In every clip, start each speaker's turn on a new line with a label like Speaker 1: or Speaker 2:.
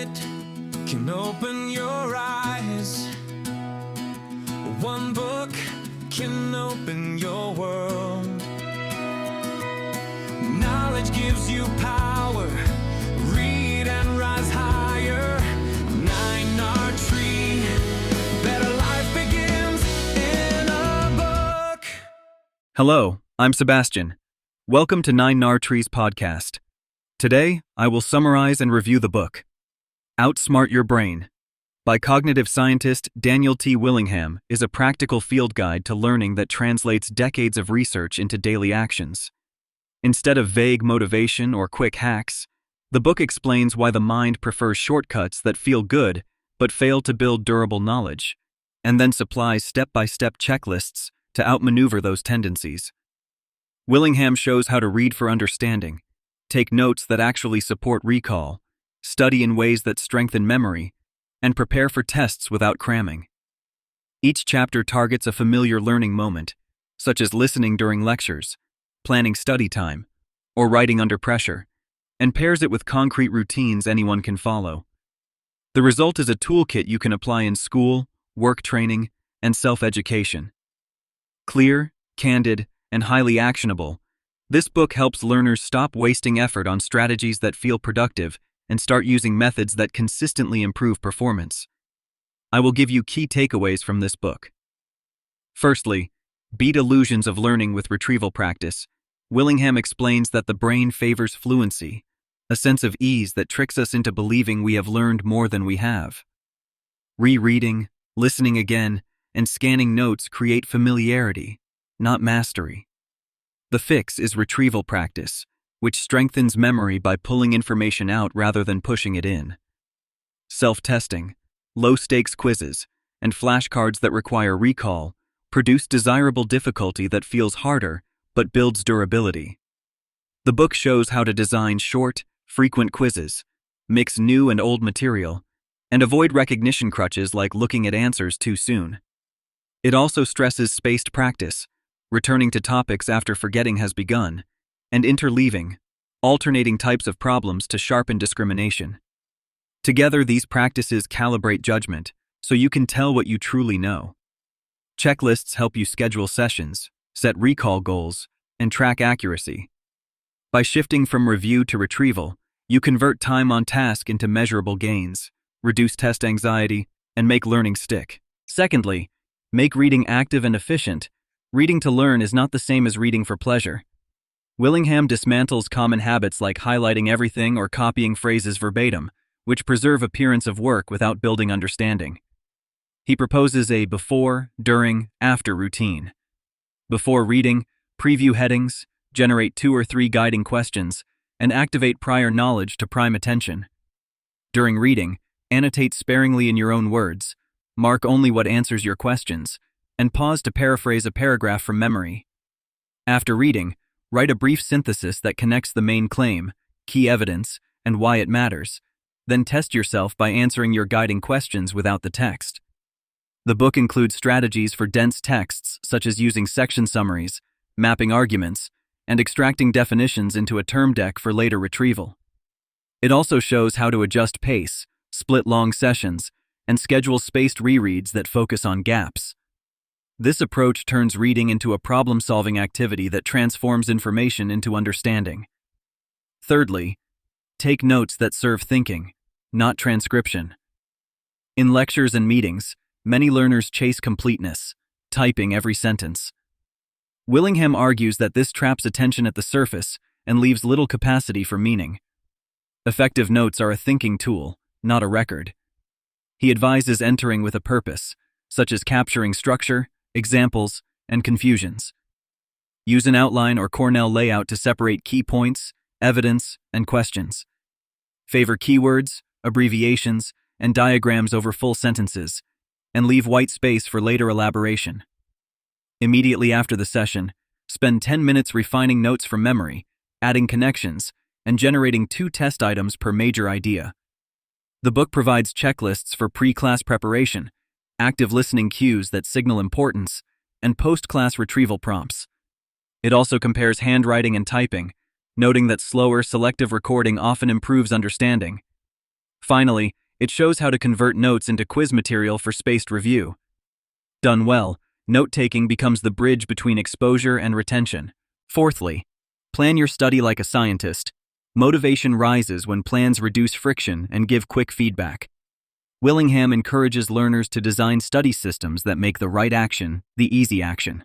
Speaker 1: minute can open your eyes. One book can open your world. Knowledge gives you power. Read and rise higher. 9R Tree. Better life begins in a book.
Speaker 2: Hello, I'm Sebastian. Welcome to 9R Tree's podcast. Today, I will summarize and review the book, Outsmart Your Brain, by cognitive scientist Daniel T. Willingham, is a practical field guide to learning that translates decades of research into daily actions. Instead of vague motivation or quick hacks, the book explains why the mind prefers shortcuts that feel good but fail to build durable knowledge, and then supplies step-by-step checklists to outmaneuver those tendencies. Willingham shows how to read for understanding, take notes that actually support recall, study in ways that strengthen memory, and prepare for tests without cramming. Each chapter targets a familiar learning moment, such as listening during lectures, planning study time, or writing under pressure, and pairs it with concrete routines anyone can follow. The result is a toolkit you can apply in school, work training, and self-education. Clear, candid, and highly actionable, this book helps learners stop wasting effort on strategies that feel productive and start using methods that consistently improve performance. I will give you key takeaways from this book. Firstly, beat illusions of learning with retrieval practice. Willingham explains that the brain favors fluency, a sense of ease that tricks us into believing we have learned more than we have. Rereading, listening again, and scanning notes create familiarity, not mastery. The fix is retrieval practice, which strengthens memory by pulling information out rather than pushing it in. Self-testing, low-stakes quizzes, and flashcards that require recall produce desirable difficulty that feels harder but builds durability. The book shows how to design short, frequent quizzes, mix new and old material, and avoid recognition crutches like looking at answers too soon. It also stresses spaced practice, returning to topics after forgetting has begun, and interleaving, alternating types of problems to sharpen discrimination. Together, these practices calibrate judgment, so you can tell what you truly know. Checklists help you schedule sessions, set recall goals, and track accuracy. By shifting from review to retrieval, you convert time on task into measurable gains, reduce test anxiety, and make learning stick. Secondly, make reading active and efficient. Reading to learn is not the same as reading for pleasure. Willingham dismantles common habits like highlighting everything or copying phrases verbatim, which preserve appearance of work without building understanding. He proposes a before, during, after routine. Before reading, preview headings, generate 2 or 3 guiding questions, and activate prior knowledge to prime attention. During reading, annotate sparingly in your own words, mark only what answers your questions, and pause to paraphrase a paragraph from memory. After reading, write a brief synthesis that connects the main claim, key evidence, and why it matters. Then test yourself by answering your guiding questions without the text. The book includes strategies for dense texts, such as using section summaries, mapping arguments, and extracting definitions into a term deck for later retrieval. It also shows how to adjust pace, split long sessions, and schedule spaced rereads that focus on gaps. This approach turns reading into a problem-solving activity that transforms information into understanding. Thirdly, take notes that serve thinking, not transcription. In lectures and meetings, many learners chase completeness, typing every sentence. Willingham argues that this traps attention at the surface and leaves little capacity for meaning. Effective notes are a thinking tool, not a record. He advises entering with a purpose, such as capturing structure, examples, and confusions. Use an outline or Cornell layout to separate key points, evidence, and questions. Favor keywords, abbreviations, and diagrams over full sentences, and leave white space for later elaboration. Immediately after the session, spend 10 minutes refining notes from memory, adding connections, and generating 2 test items per major idea. The book provides checklists for pre-class preparation, active listening cues that signal importance, and post-class retrieval prompts. It also compares handwriting and typing, noting that slower, selective recording often improves understanding. Finally, it shows how to convert notes into quiz material for spaced review. Done well, note-taking becomes the bridge between exposure and retention. Fourthly, plan your study like a scientist. Motivation rises when plans reduce friction and give quick feedback. Willingham encourages learners to design study systems that make the right action the easy action.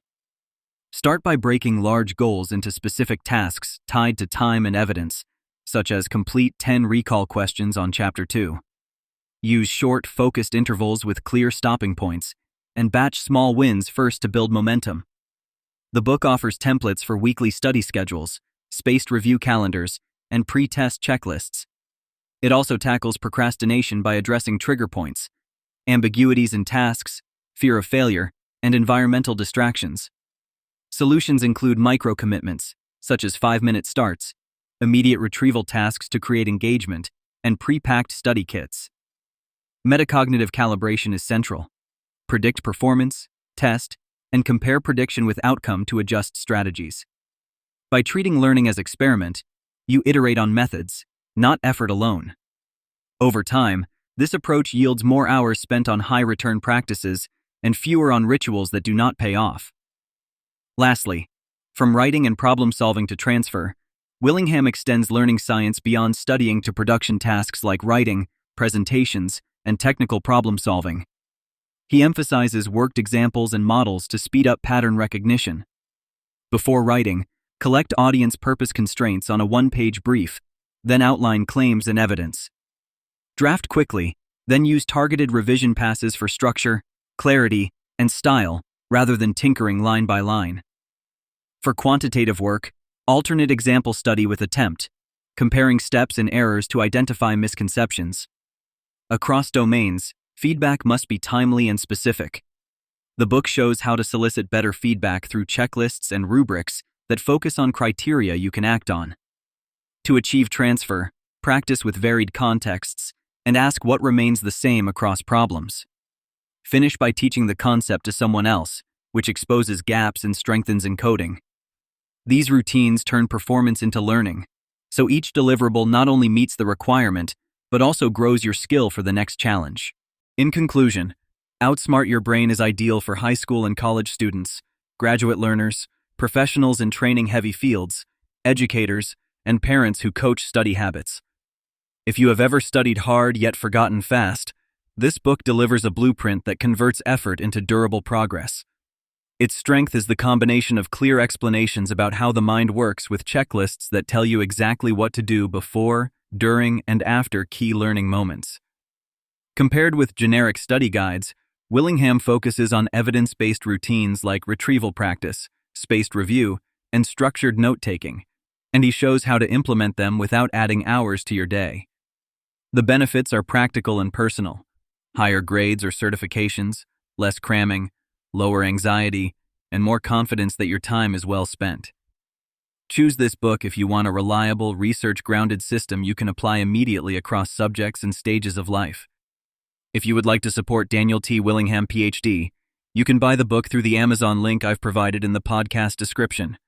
Speaker 2: Start by breaking large goals into specific tasks tied to time and evidence, such as complete 10 recall questions on Chapter 2. Use short, focused intervals with clear stopping points, and batch small wins first to build momentum. The book offers templates for weekly study schedules, spaced review calendars, and pre-test checklists. It also tackles procrastination by addressing trigger points, ambiguities in tasks, fear of failure, and environmental distractions. Solutions include micro-commitments, such as 5-minute starts, immediate retrieval tasks to create engagement, and pre-packed study kits. Metacognitive calibration is central. Predict performance, test, and compare prediction with outcome to adjust strategies. By treating learning as experiment, you iterate on methods, not effort alone. Over time, this approach yields more hours spent on high-return practices and fewer on rituals that do not pay off. Lastly, from writing and problem-solving to transfer, Willingham extends learning science beyond studying to production tasks like writing, presentations, and technical problem-solving. He emphasizes worked examples and models to speed up pattern recognition. Before writing, collect audience purpose constraints on a one-page brief, then outline claims and evidence. Draft quickly, then use targeted revision passes for structure, clarity, and style, rather than tinkering line by line. For quantitative work, alternate example study with attempt, comparing steps and errors to identify misconceptions. Across domains, feedback must be timely and specific. The book shows how to solicit better feedback through checklists and rubrics that focus on criteria you can act on. To achieve transfer, practice with varied contexts, and ask what remains the same across problems. Finish by teaching the concept to someone else, which exposes gaps and strengthens encoding. These routines turn performance into learning, so each deliverable not only meets the requirement, but also grows your skill for the next challenge. In conclusion, Outsmart Your Brain is ideal for high school and college students, graduate learners, professionals in training-heavy fields, educators, and parents who coach study habits. If you have ever studied hard yet forgotten fast, this book delivers a blueprint that converts effort into durable progress. Its strength is the combination of clear explanations about how the mind works with checklists that tell you exactly what to do before, during, and after key learning moments. Compared with generic study guides, Willingham focuses on evidence-based routines like retrieval practice, spaced review, and structured note-taking, and he shows how to implement them without adding hours to your day. The benefits are practical and personal: higher grades or certifications, less cramming, lower anxiety, and more confidence that your time is well spent. Choose this book if you want a reliable, research-grounded system you can apply immediately across subjects and stages of life. If you would like to support Daniel T. Willingham Ph.D., you can buy the book through the Amazon link I've provided in the podcast description.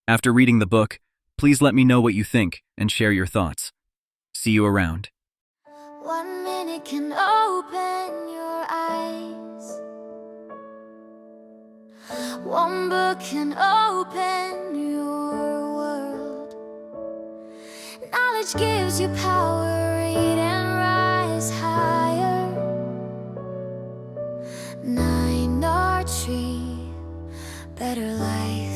Speaker 2: After reading the book, please let me know what you think and share your thoughts. See you around.
Speaker 3: 1 minute can open your eyes. One book can open your world. Knowledge gives you power, read and rise higher. 9 or tree, better life.